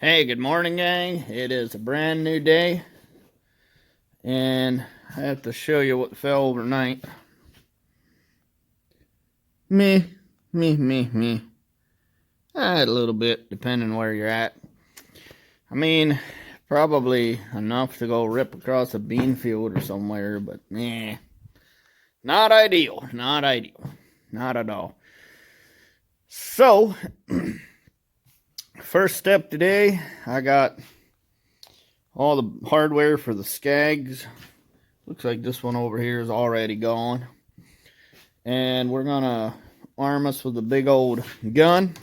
Hey, good morning, gang. It is a brand new day, and I have to show you what fell overnight. Me, me. A little bit, depending where you're at. I mean, probably enough to go rip across a bean field or somewhere, but not ideal. Not ideal. Not at all. So, first step today, I got all the hardware for the Skags. Looks like this one over here is already gone. And we're gonna arm us with a big old gun,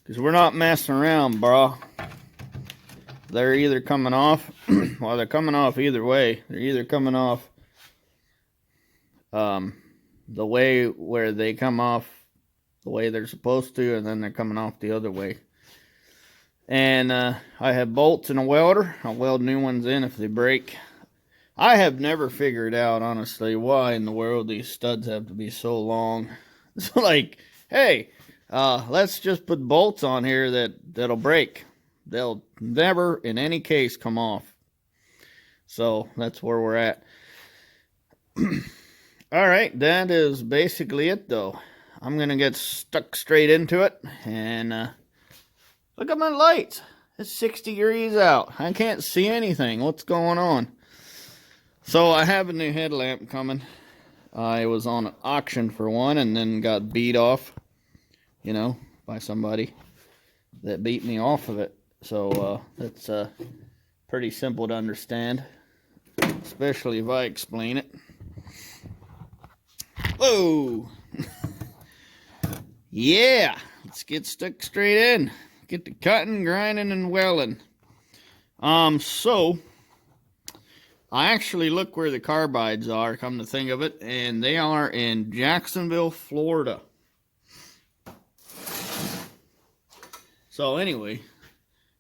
because we're not messing around, bro. They're either coming off, well, they're coming off either way. They're either coming off the way where they come off the way they're supposed to, and then they're coming off the other way. And I have bolts and a welder. I'll weld new ones in if they break. I have never figured out, honestly, why in the world these studs have to be so long. It's like, hey, let's just put bolts on here that'll break. They'll never, in any case, come off. So that's where we're at. All right, that is basically it, though. I'm going to get stuck straight into it. And look at my lights. It's 60 degrees out. I can't see anything. What's going on? So I have a new headlamp coming. I was on an auction for one and then got beat off, by somebody that beat me off of it. So that's pretty simple to understand, especially if I explain it. Whoa! Yeah, let's get stuck straight in. Get to cutting, grinding, and welding. So I actually look where the carbides are, come to think of it, and they are in Jacksonville, Florida. So anyway,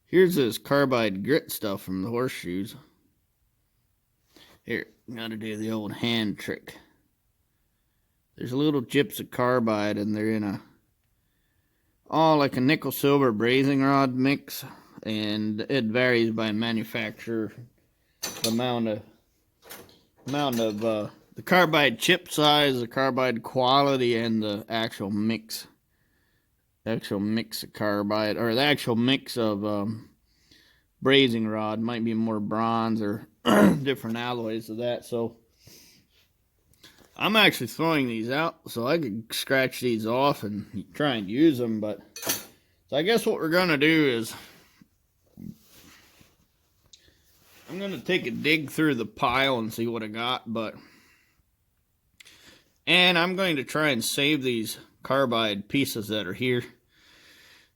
here's this carbide grit stuff from the horseshoes. Here, gotta do the old hand trick. There's little chips of carbide, and they're in like a nickel silver brazing rod mix, and it varies by manufacturer. The amount of the carbide chip size, the carbide quality, and the actual mix of carbide, or the actual mix of brazing rod might be more bronze or different alloys of that. So I'm actually throwing these out so I could scratch these off and try and use them. But so I guess what we're gonna do is I'm going to take a dig through the pile and see what I got, and I'm going to try and save these carbide pieces that are here.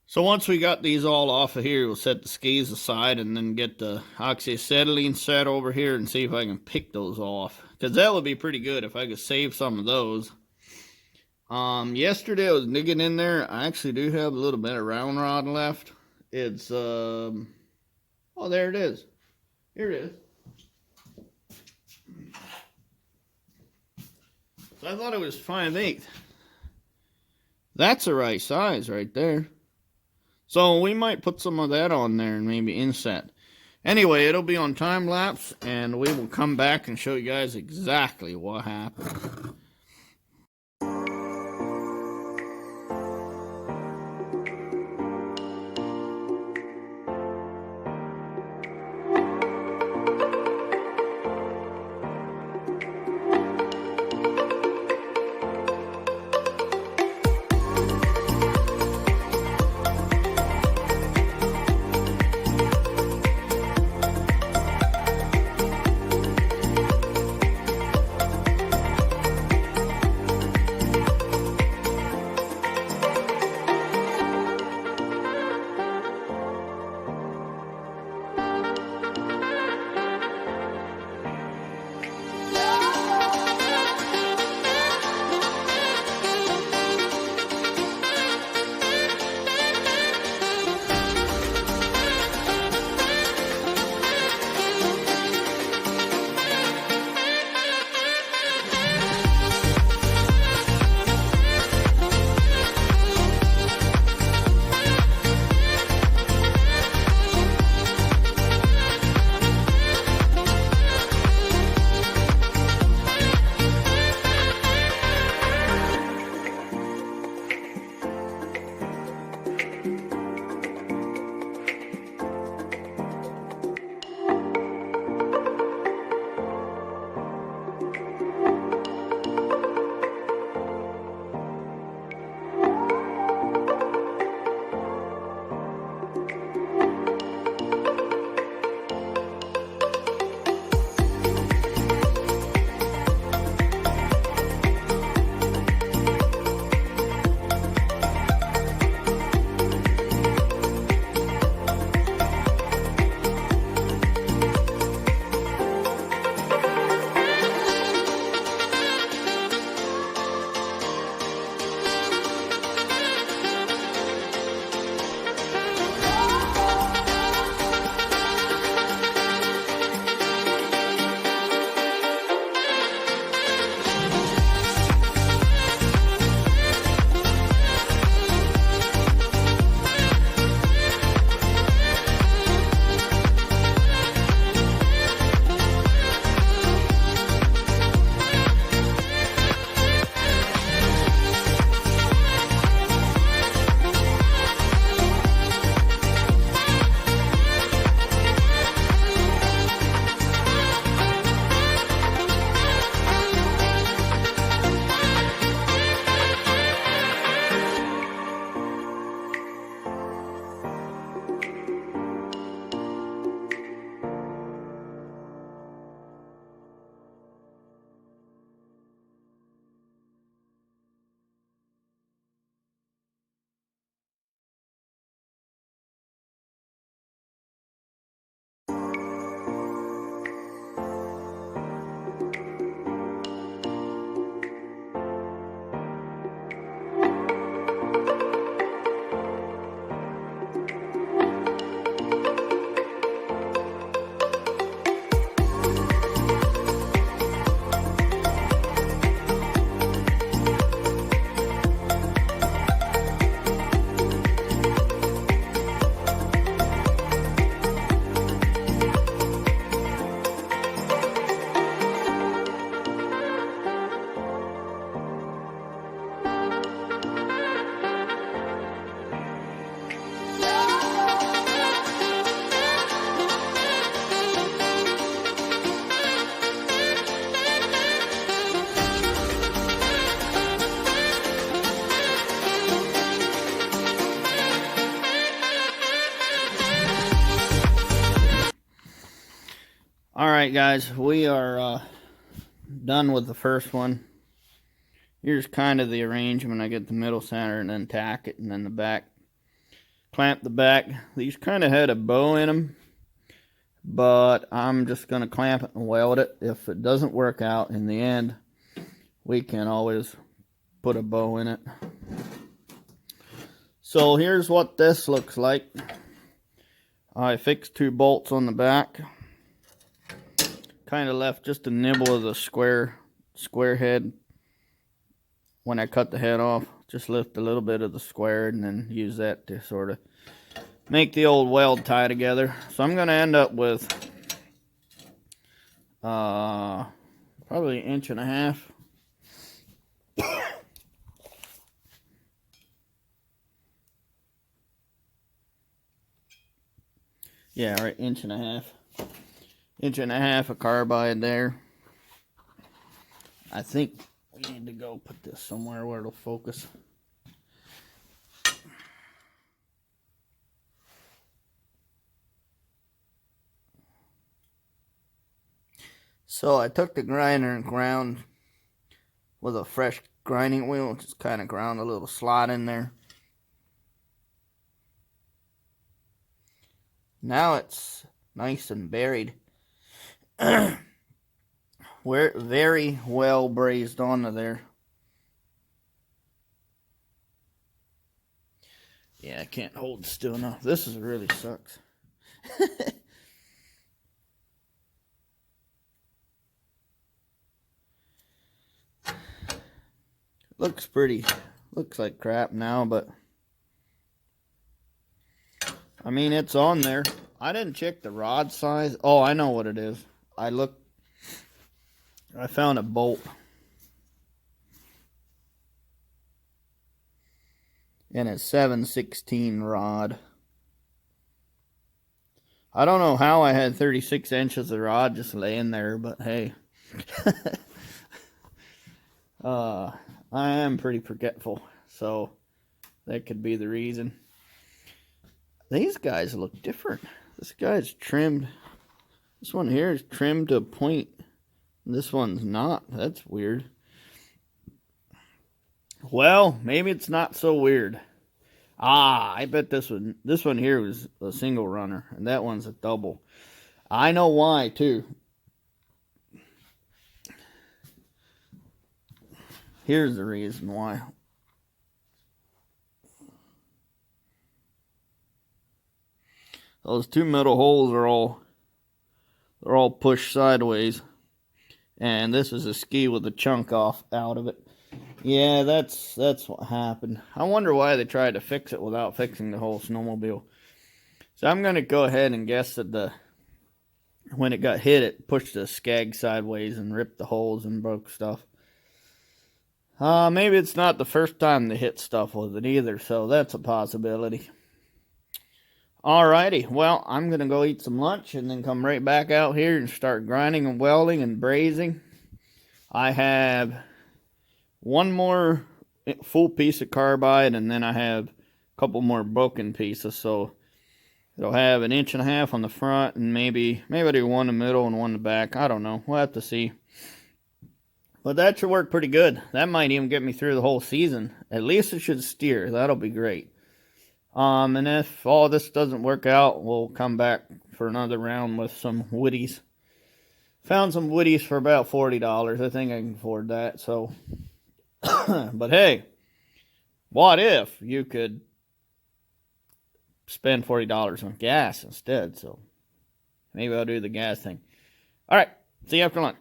So once we got these all off of here, we'll set the skis aside and then get the oxyacetylene set over here and see if I can pick those off, because that would be pretty good if I could save some of those. Yesterday I was digging in there. I actually do have a little bit of round rod left. It's, oh, there it is. Here it is. So I thought it was 5/8. That's the right size right there. So we might put some of that on there and maybe inset. Anyway, it'll be on time lapse, and we will come back and show you guys exactly what happened. Alright guys, we are done with the first one. Here's kind of the arrangement. I get the middle center and then tack it, and then the back. Clamp the back. These kind of had a bow in them, but I'm just going to clamp it and weld it. If it doesn't work out in the end, we can always put a bow in it. So here's what this looks like. I fixed 2 bolts on the back. Kind of left just a nibble of the square head. When I cut the head off, just lift a little bit of the square and then use that to sort of make the old weld tie together. So I'm going to end up with probably 1.5 inches. Yeah, right, 1.5 inches. 1.5 inches of carbide there. I think we need to go put this somewhere where it'll focus. So I took the grinder and ground with a fresh grinding wheel. Just kind of ground a little slot in there. Now it's nice and buried. We're very well brazed onto there. Yeah, I can't hold still enough. This is really sucks. Looks pretty. Looks like crap now, but I mean, it's on there. I didn't check the rod size. Oh, I know what it is. I found a bolt. And a 7/16 rod. I don't know how I had 36 inches of rod just laying there, but hey. I am pretty forgetful, so that could be the reason. These guys look different. This guy's trimmed. This one here is trimmed to a point. This one's not. That's weird. Well, maybe it's not so weird. I bet this one here was a single runner, and that one's a double. I know why, too. Here's the reason why. Those 2 middle holes are all pushed sideways. And this is a ski with a chunk off out of it. Yeah, that's what happened. I wonder why they tried to fix it without fixing the whole snowmobile. So I'm going to go ahead and guess that when it got hit, it pushed the skag sideways and ripped the holes and broke stuff. Maybe it's not the first time they hit stuff with it either, so that's a possibility. Alrighty, well, I'm going to go eat some lunch and then come right back out here and start grinding and welding and brazing. I have one more full piece of carbide, and then I have a couple more broken pieces, so it'll have 1.5 inches on the front, and maybe I do one in the middle and one in the back. I don't know. We'll have to see. But that should work pretty good. That might even get me through the whole season. At least it should steer. That'll be great. And if all this doesn't work out, we'll come back for another round with some woodies. Found some woodies for about $40. I think I can afford that. So, but hey, what if you could spend $40 on gas instead? So maybe I'll do the gas thing. All right, see you after lunch.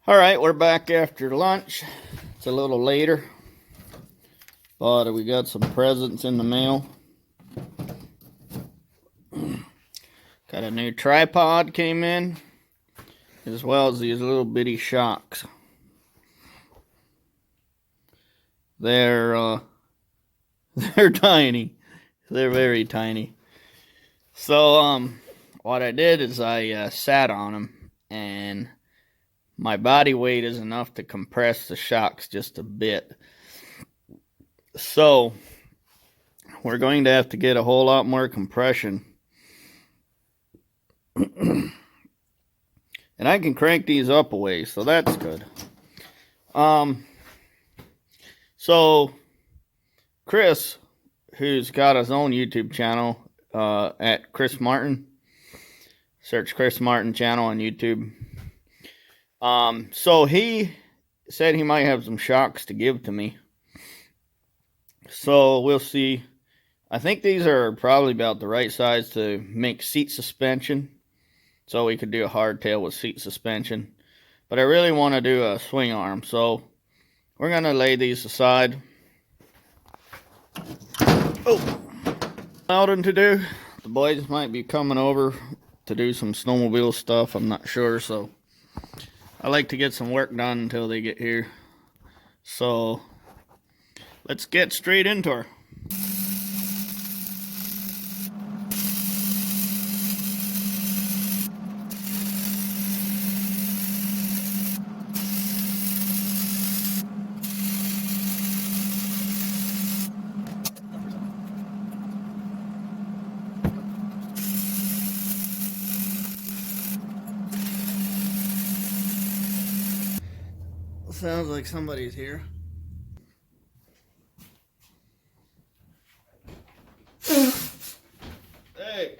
All right, we're back after lunch. It's a little later. But we got some presents in the mail. Got a new tripod came in, as well as these little bitty shocks. They're tiny. They're very tiny. So what I did is I sat on them, and my body weight is enough to compress the shocks just a bit. So we're going to have to get a whole lot more compression And I can crank these up a ways, so that's good. So Chris, who's got his own YouTube channel at Chris Martin, search Chris Martin channel on YouTube. So he said he might have some shocks to give to me. So we'll see. I think these are probably about the right size to make seat suspension. So we could do a hardtail with seat suspension. But I really want to do a swing arm. So we're going to lay these aside. Oh, nothing to do. The boys might be coming over to do some snowmobile stuff. I'm not sure. So I like to get some work done until they get here. So let's get straight into her. Sounds like somebody's here. Hey. Hey.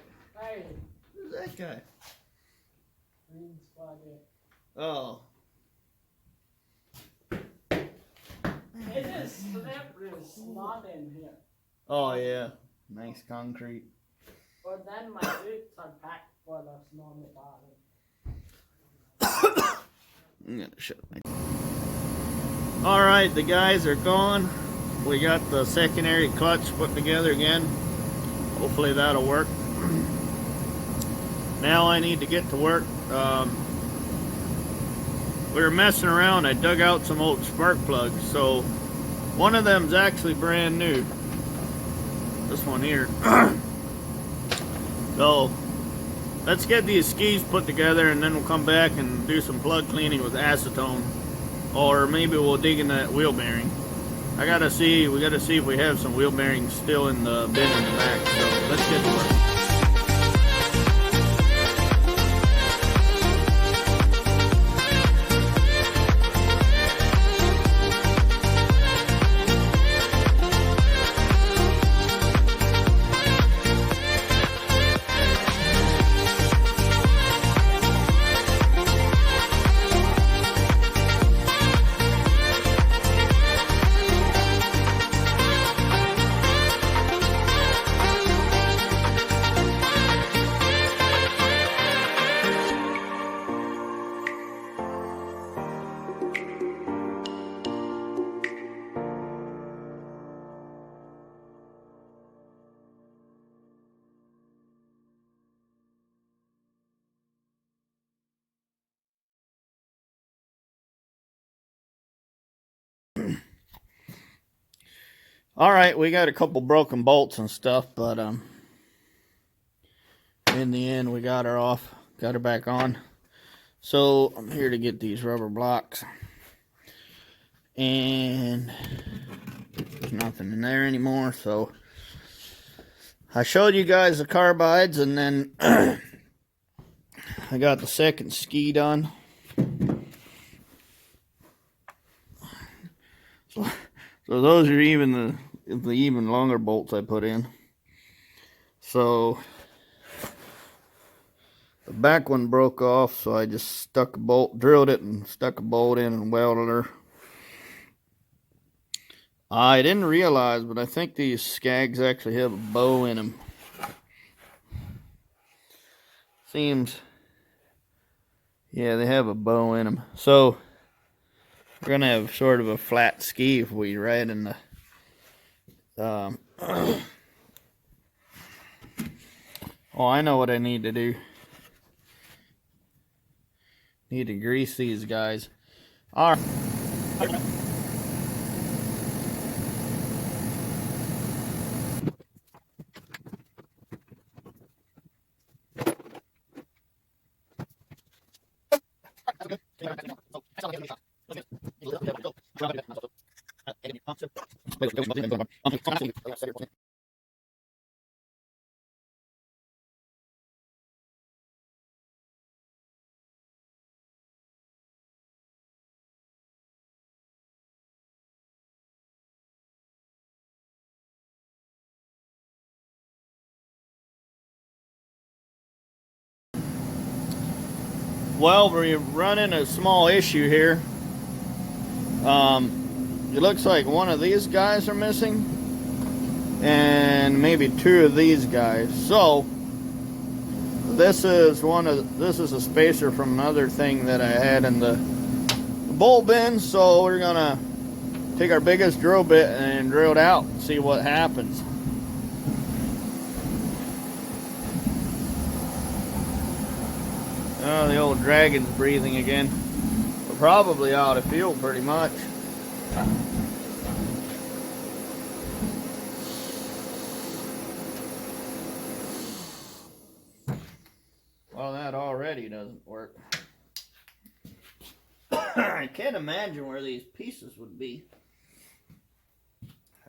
Who's that guy? Green spotted. Oh. It is slippery, not in here. Oh yeah. Nice concrete. But then my boots are packed for the snow bottom. I'm gonna shut my. Alright, the guys are gone. We got the secondary clutch put together again. Hopefully that'll work. Now I need to get to work. We were messing around. I dug out some old spark plugs. So one of them's actually brand new. This one here. So let's get these skis put together and then we'll come back and do some plug cleaning with acetone. Or maybe we'll dig in that wheel bearing. We gotta see if we have some wheel bearings still in the bin in the back. So let's get to work. All right, we got a couple broken bolts and stuff, but in the end we got her back on. So I'm here to get these rubber blocks, and there's nothing in there anymore. So I showed you guys the carbides, and then I got the second ski done. So those are even the even longer bolts I put in. So the back one broke off, so I just stuck a bolt, drilled it and stuck a bolt in and welded her. I didn't realize, but I think these Skags actually have a bow in them. Seems, yeah, they have a bow in them. So we're gonna have sort of a flat ski if we ride in the oh, I know what I need to do. Need to grease these guys. All right. Well, we're running a small issue here. It looks like one of these guys are missing, and maybe two of these guys. So this is a spacer from another thing that I had in the bolt bin. So we're gonna take our biggest drill bit and drill it out and see what happens. Oh, the old dragon's breathing again. We're probably out of fuel pretty much. Well, that already doesn't work. I can't imagine where these pieces would be.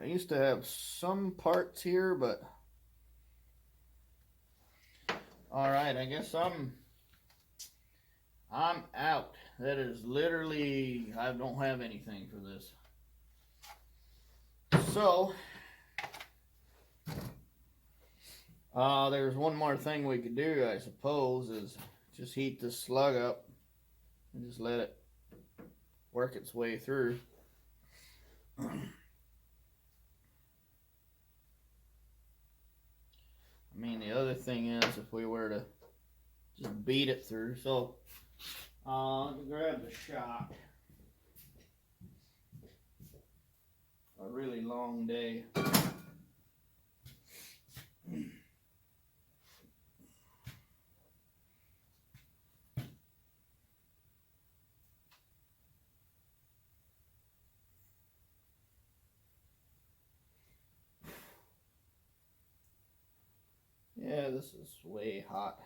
I used to have some parts here, but... Alright, I guess I'm out. That is literally... I don't have anything for this. So... there's one more thing we could do, I suppose, is just heat this slug up and just let it work its way through. I mean, the other thing is if we were to just beat it through. So, let me grab the shock. A really long day. Yeah, this is way hot.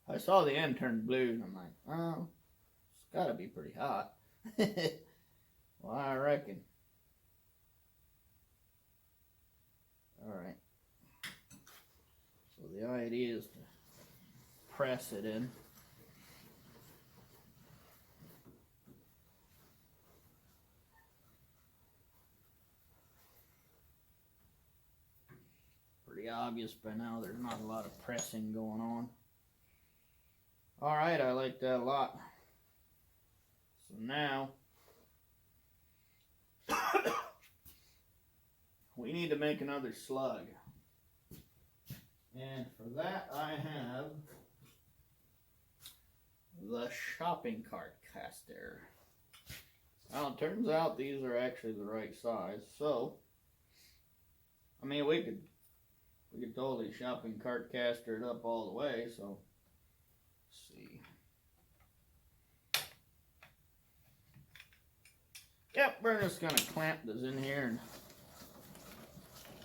I saw the end turn blue and I'm like, oh, it's gotta be pretty hot. Well, I reckon. Alright. So the idea is to press it in. Pretty obvious by now there's not a lot of pressing going on. Alright, I like that a lot. So now we need to make another slug. And for that I have the shopping cart caster. Now it turns out these are actually the right size. So I mean we could totally shopping cart caster it up all the way, so let's see. Yep, we're just gonna clamp this in here and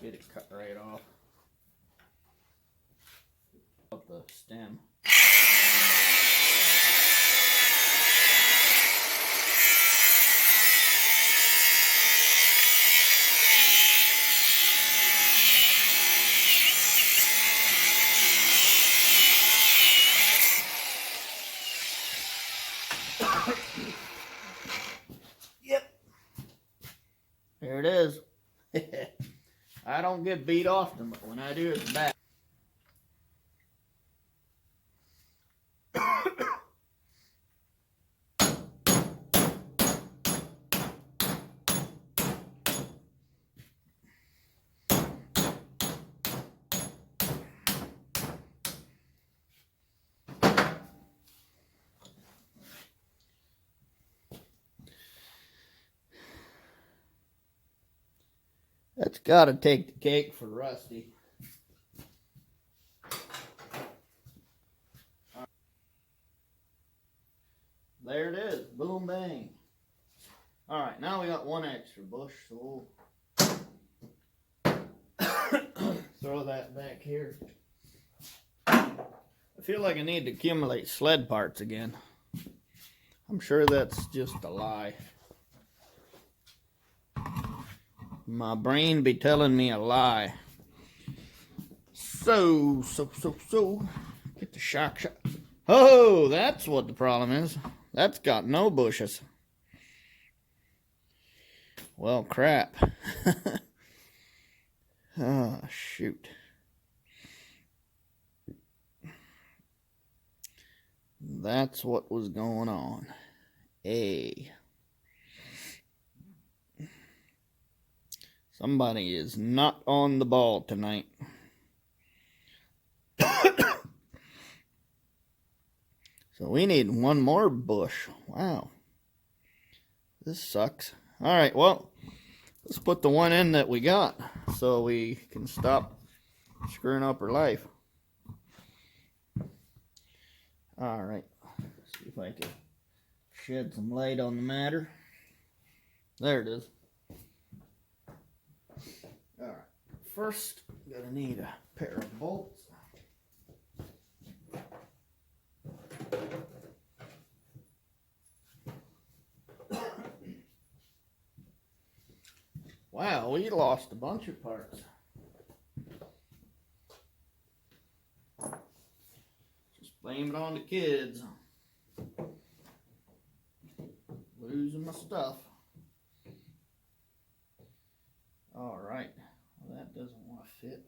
get it cut right off. Up the stem. Yep. There it is. I don't get beat often, but when I do, it's bad. That's gotta take the cake for Rusty. There it is. Boom, bang. Alright, now we got one extra bush, so we'll throw that back here. I feel like I need to accumulate sled parts again. I'm sure that's just a lie. My brain be telling me a lie. So. Get the shock. Oh, that's what the problem is. That's got no bushes. Well, crap. Oh, shoot. That's what was going on. Somebody is not on the ball tonight. So we need one more bush. Wow. This sucks. All right, well, let's put the one in that we got so we can stop screwing up her life. All right. See if I can shed some light on the matter. There it is. All right. First, gonna need a pair of bolts. Wow, we lost a bunch of parts. Just blame it on the kids. Losing my stuff. Alright, well, that doesn't want to fit.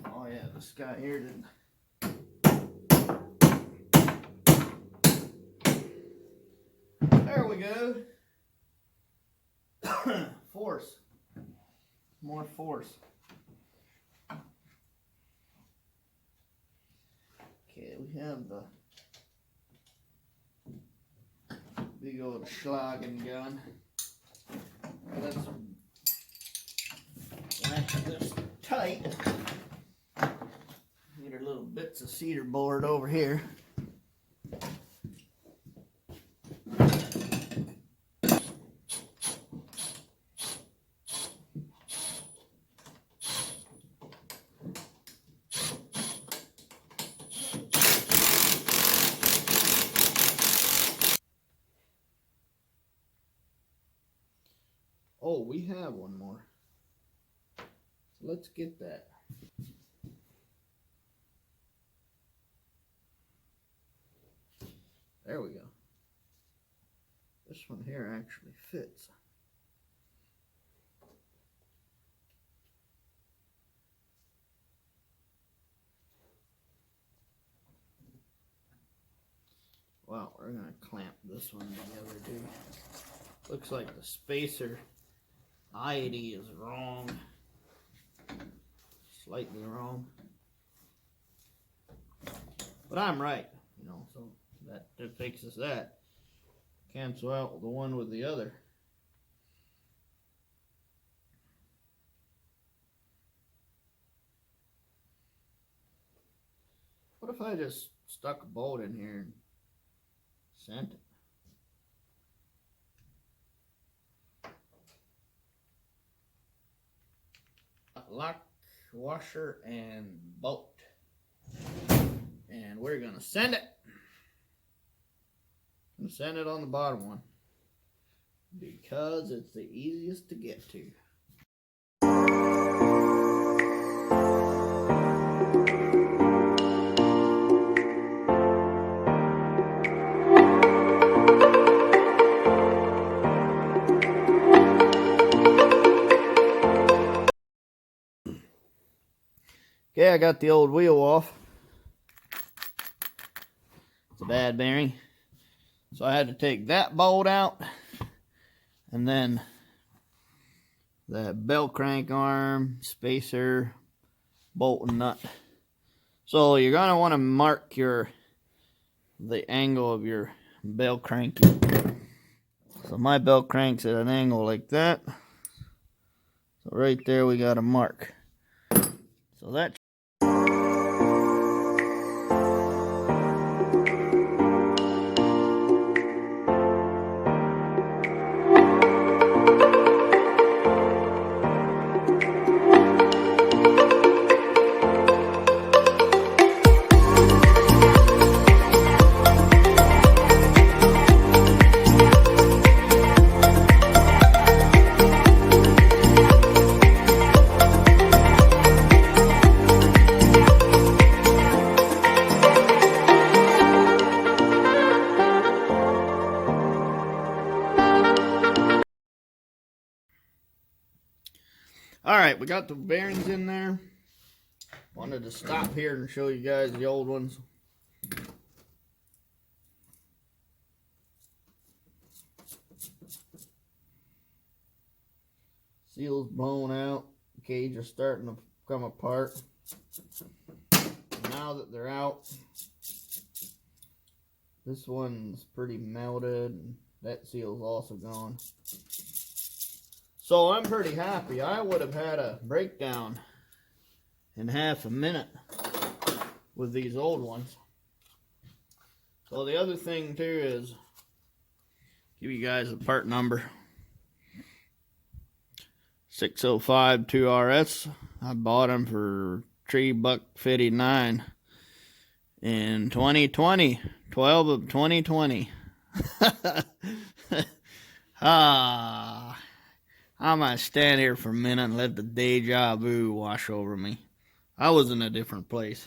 Oh yeah, this guy here didn't. There we go. Force. More force. Okay, we have the big old Schlagen gun. Let's lash this tight. Get our little bits of cedar board over here. Oh, we have one more. So let's get that. There we go. This one here actually fits. Wow, we're gonna clamp this one together too. Looks like the spacer ID is wrong. Slightly wrong. But I'm right, you know, so that fixes that. Cancel out the one with the other. What if I just stuck a bolt in here and sent it? Lock, washer, and bolt. And we're gonna send it. I'm gonna send it on the bottom one because it's the easiest to get to. Okay, I got the old wheel off. It's a bad bearing. So I had to take that bolt out. And then the bell crank arm, spacer, bolt and nut. So you're going to want to mark the angle of your bell crank. So my bell crank's at an angle like that. So right there we got a mark. So that we got the bearings in there. Wanted to stop here and show you guys the old ones. Seals blown out. The cage is starting to come apart. Now that they're out, this one's pretty melted. And that seal's also gone. So I'm pretty happy. I would have had a breakdown in half a minute with these old ones. So the other thing too is, give you guys the part number. 605 2RS. I bought them for $3.59 in 2020, 12 of 2020. I might stand here for a minute and let the deja vu wash over me. I was in a different place.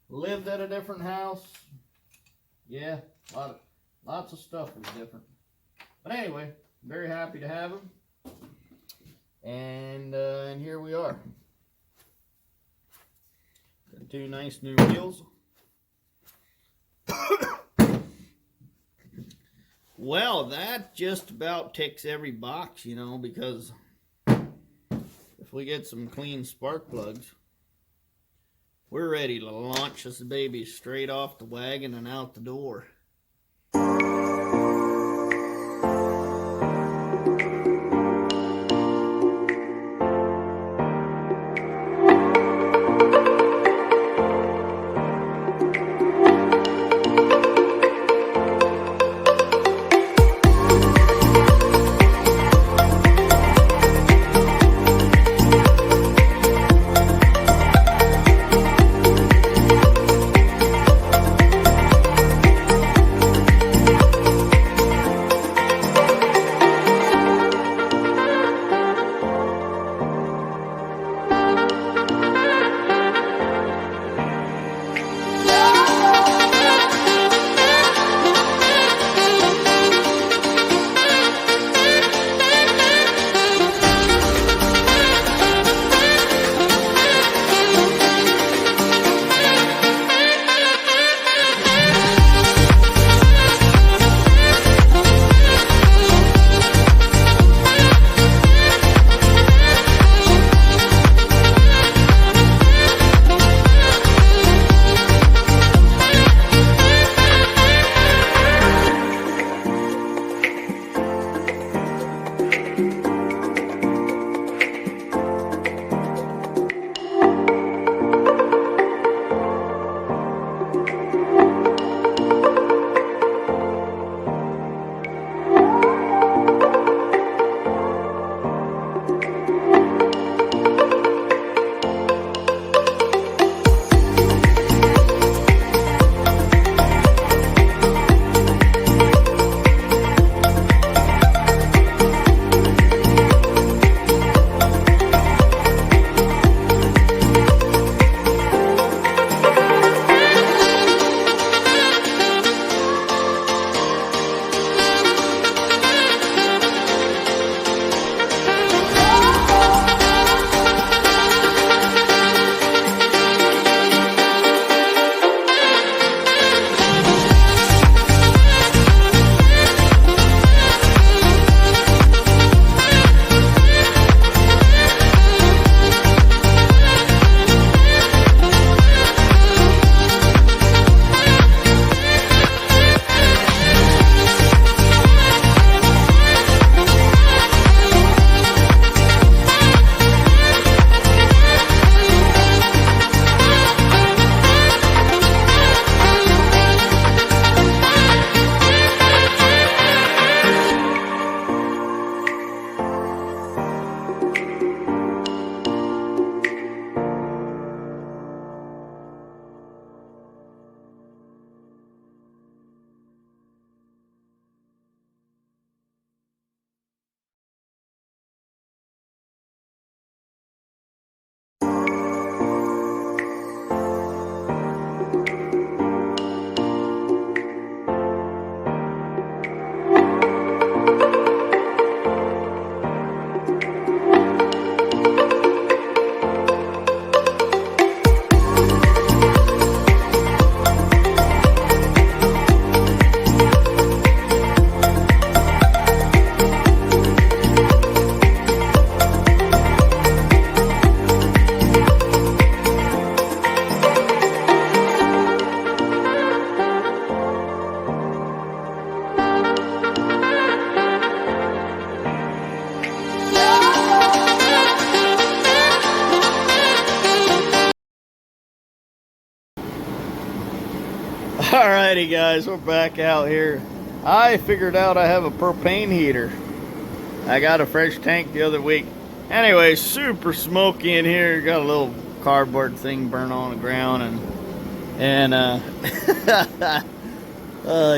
Lived at a different house. Yeah, lots of stuff was different. But anyway, very happy to have them. And here we are. Got two nice new wheels. Well, that just about ticks every box, you know, because if we get some clean spark plugs, we're ready to launch this baby straight off the wagon and out the door. Alrighty guys, we're back out here. I figured out I have a propane heater. I got a fresh tank the other week. Anyway, super smoky in here. Got a little cardboard thing burnt on the ground, and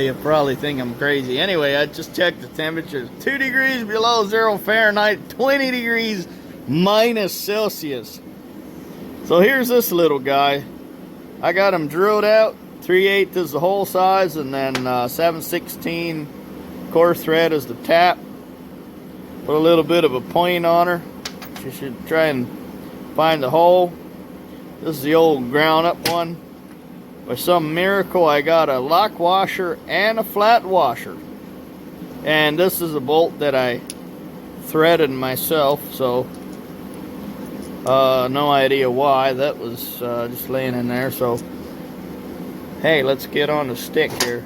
you probably think I'm crazy. Anyway, I just checked the temperature. 2 degrees below 0 Fahrenheit, 20 degrees minus Celsius. So here's this little guy. I got him drilled out. 3/8 is the hole size, and then 7/16 core thread is the tap. Put a little bit of a point on her. She should try and find the hole. This is the old ground up one. By some miracle, I got a lock washer and a flat washer. And this is a bolt that I threaded myself, so no idea why. That was just laying in there. So hey, let's get on the stick here.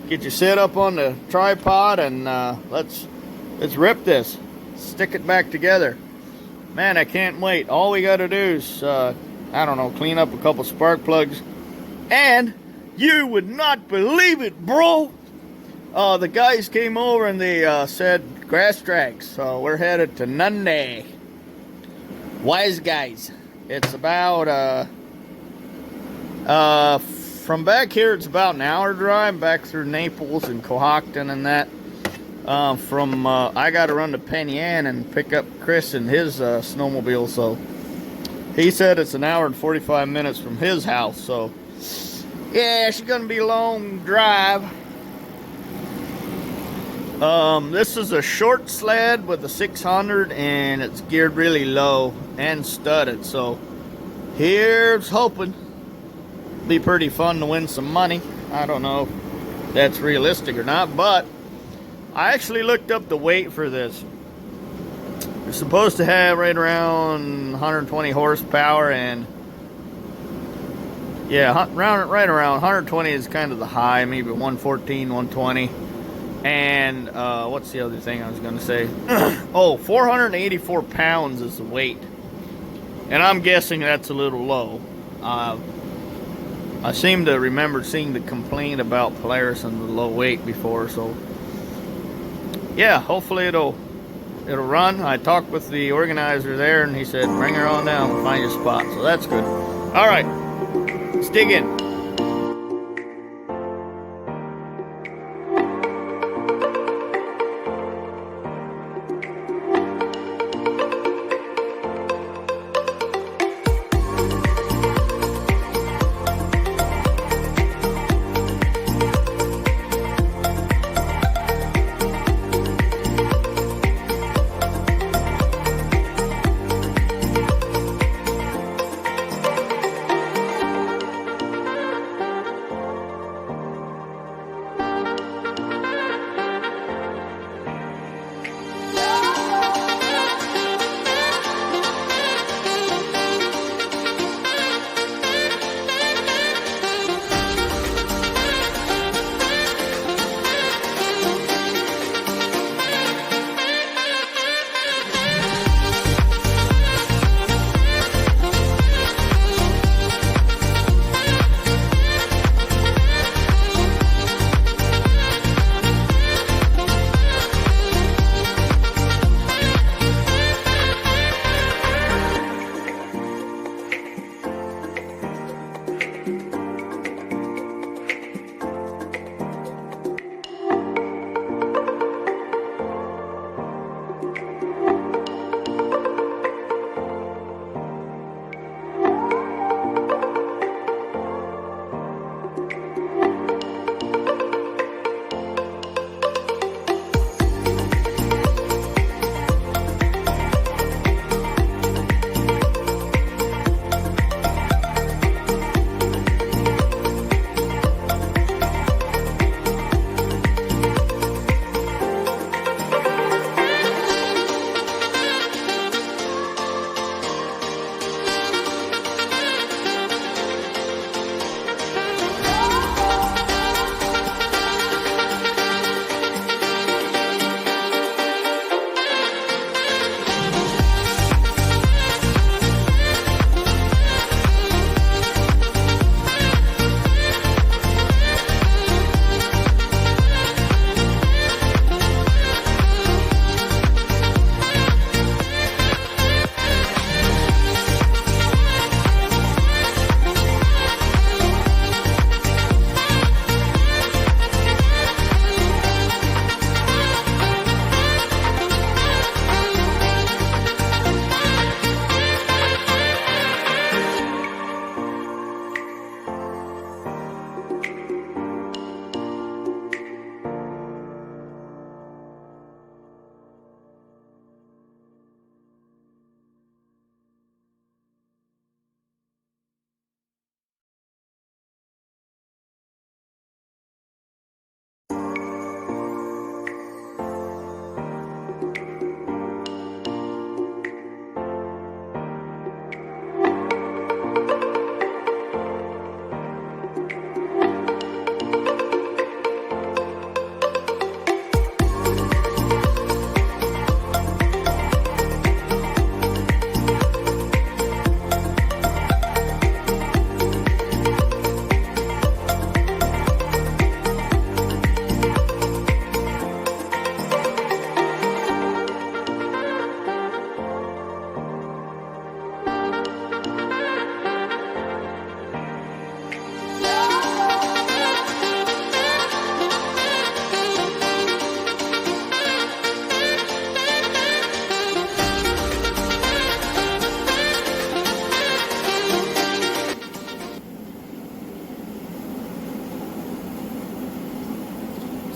Get you set up on the tripod, and let's rip this. Stick it back together. Man, I can't wait. All we got to do is I don't know, clean up a couple spark plugs, and you would not believe it, bro. The guys came over and they said grass tracks, so we're headed to Nunde. Wise Guys. It's about from back here, it's about an hour drive back through Naples and Cohocton and that. I got to run to Penn Yan and pick up Chris and his snowmobile, so he said it's an hour and 45 minutes from his house. So yeah, it's gonna be a long drive. This is a short sled with a 600, and it's geared really low and studded, so here's hoping. Be pretty fun to win some money. I don't know if that's realistic or not, but I actually looked up the weight for this. It's supposed to have right around 120 horsepower, and yeah, right around 120 is kind of the high, maybe 114, 120. And what's the other thing I was going to say? Oh, 484 pounds is the weight, and I'm guessing that's a little low. I seem to remember seeing the complaint about Polaris and the low weight before, so yeah, hopefully it'll run. I talked with the organizer there, and he said bring her on down and find your spot, so that's good. All right, let's dig in.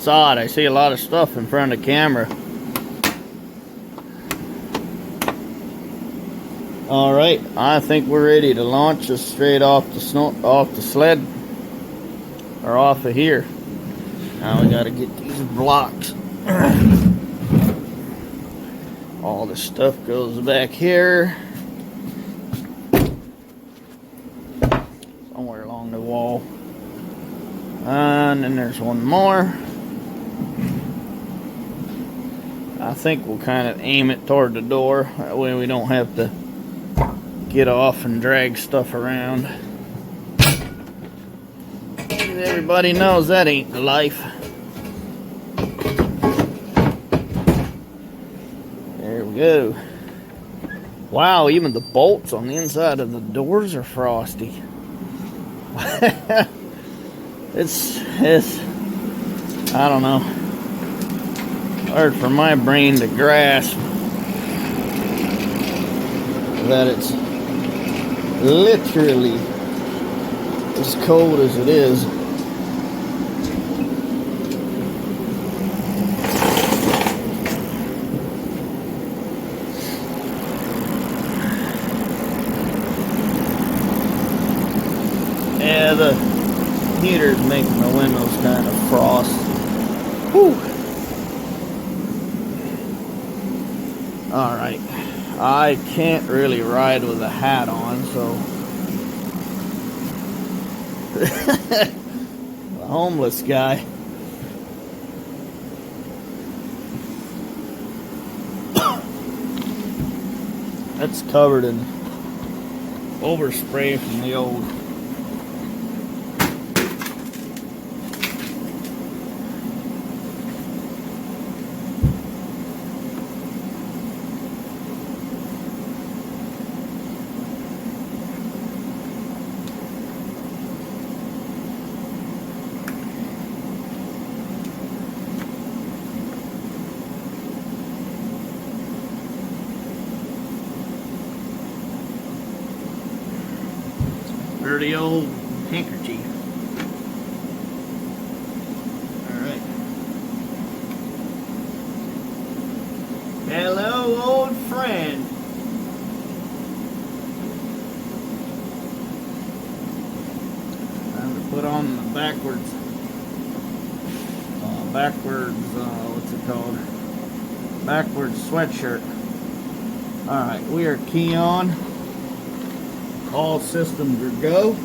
It's odd. I see a lot of stuff in front of the camera. All right, I think we're ready to launch us straight off the sled, or off of here. Now we got to get these blocks. All the stuff goes back here, somewhere along the wall, and then there's one more. I think we'll kind of aim it toward the door. That way we don't have to get off and drag stuff around. Everybody knows that ain't the life. There we go. Wow, even the bolts on the inside of the doors are frosty. it's I don't know, hard for my brain to grasp that it's literally as cold as it is. Yeah, the heater's making the windows kind of frost. Whew. Alright, I can't really ride with a hat on, so the homeless guy. That's covered in overspray from the old dirty old handkerchief. Alright. Hello, old friend. Time to put on the backwards, what's it called? Backwards sweatshirt. Alright, we are key on. All systems are go.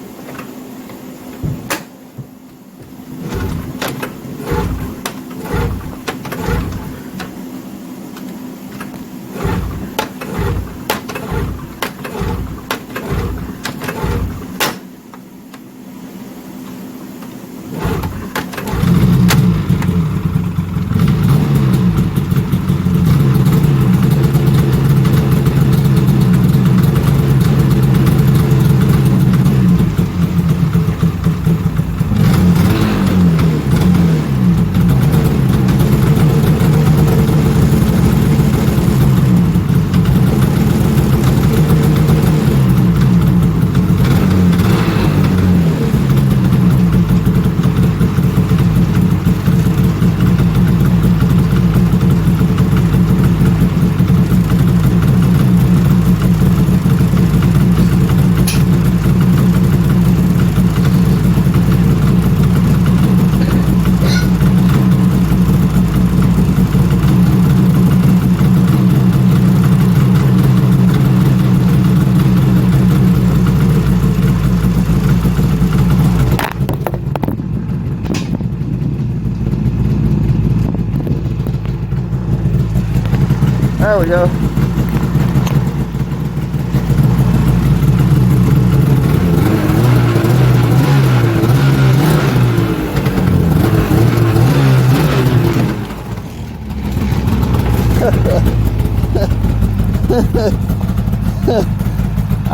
There we go.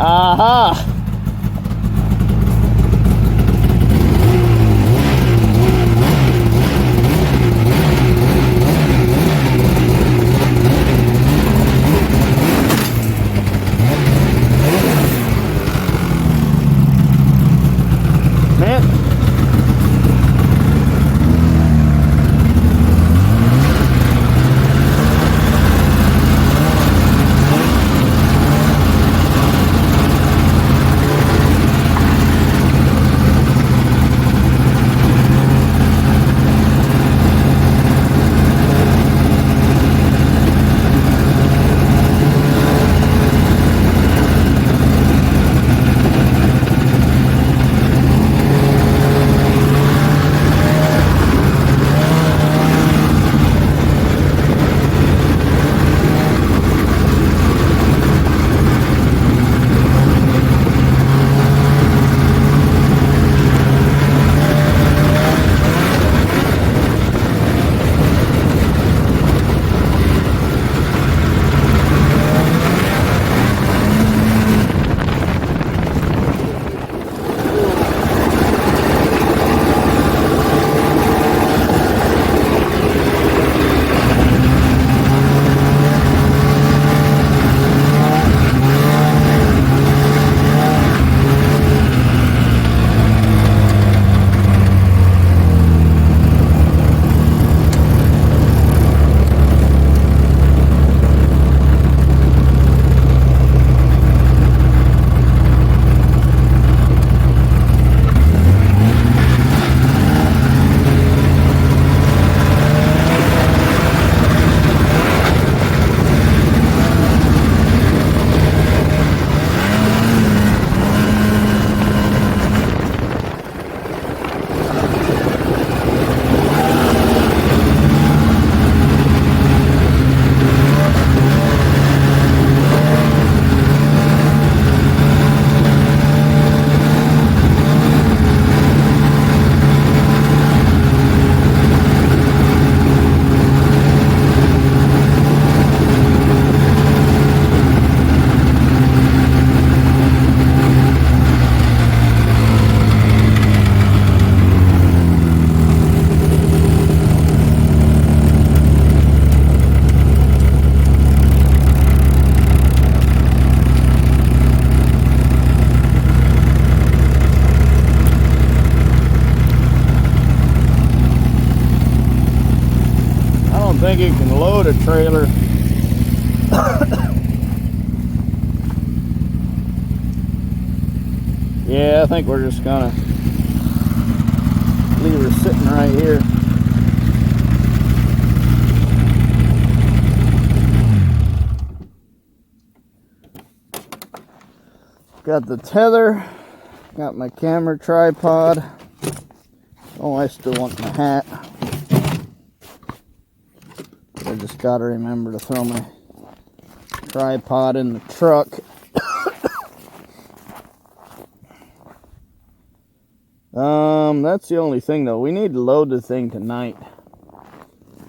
Aha! think you can load a trailer. Yeah, I think we're just gonna leave her sitting right here. Got the tether, got my camera tripod. Oh, I still want my hat. I just gotta remember to throw my tripod in the truck. That's the only thing though. We need to load the thing tonight.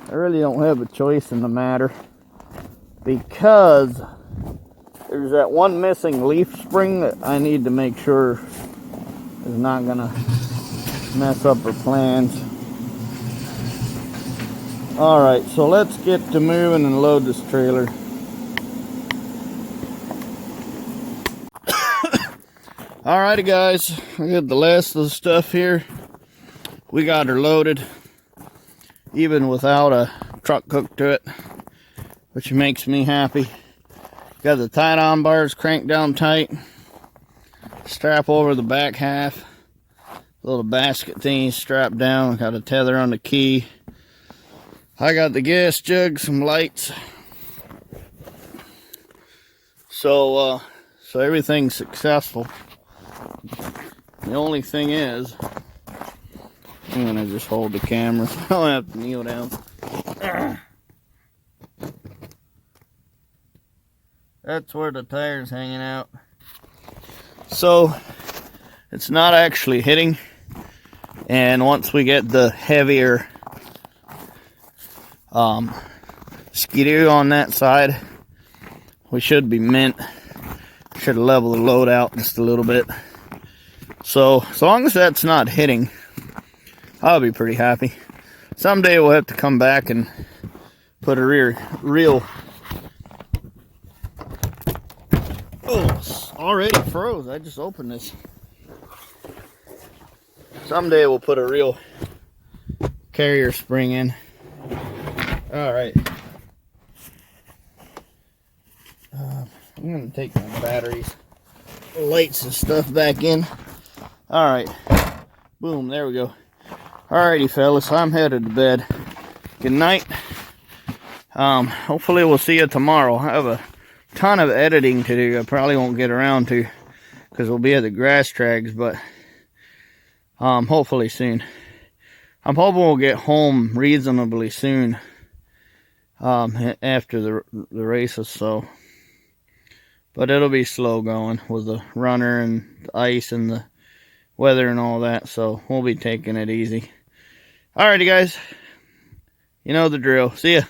I really don't have a choice in the matter because there's that one missing leaf spring that I need to make sure is not gonna mess up our plans. Alright, so let's get to moving and load this trailer. Alrighty guys, I got the last of the stuff here. We got her loaded, even without a truck hook to it, which makes me happy. Got the tie-on bars cranked down tight, strap over the back half, little basket thingy strapped down, got a tether on the key. I got the gas jug, some lights. So everything's successful. The only thing is, I'm gonna just hold the camera so I don't have to kneel down. That's where the tire's hanging out. So it's not actually hitting, and once we get the heavier skidoo on that side, we should be mint. Should level the load out just a little bit. So as long as that's not hitting, I'll be pretty happy. Someday we'll have to come back and put a real. Oh, it's already froze. I just opened this. Someday we'll put a real carrier spring in. Alright. I'm going to take my batteries, lights and stuff back in. Alright. Boom, there we go. Alrighty fellas, I'm headed to bed. Good night. Hopefully we'll see you tomorrow. I have a ton of editing to do. I probably won't get around to because we'll be at the grass trags, but hopefully soon. I'm hoping we'll get home reasonably soon after the races, so. But it'll be slow going with the runner and the ice and the weather and all that, so we'll be taking it easy. Alrighty guys, you know the drill. See ya.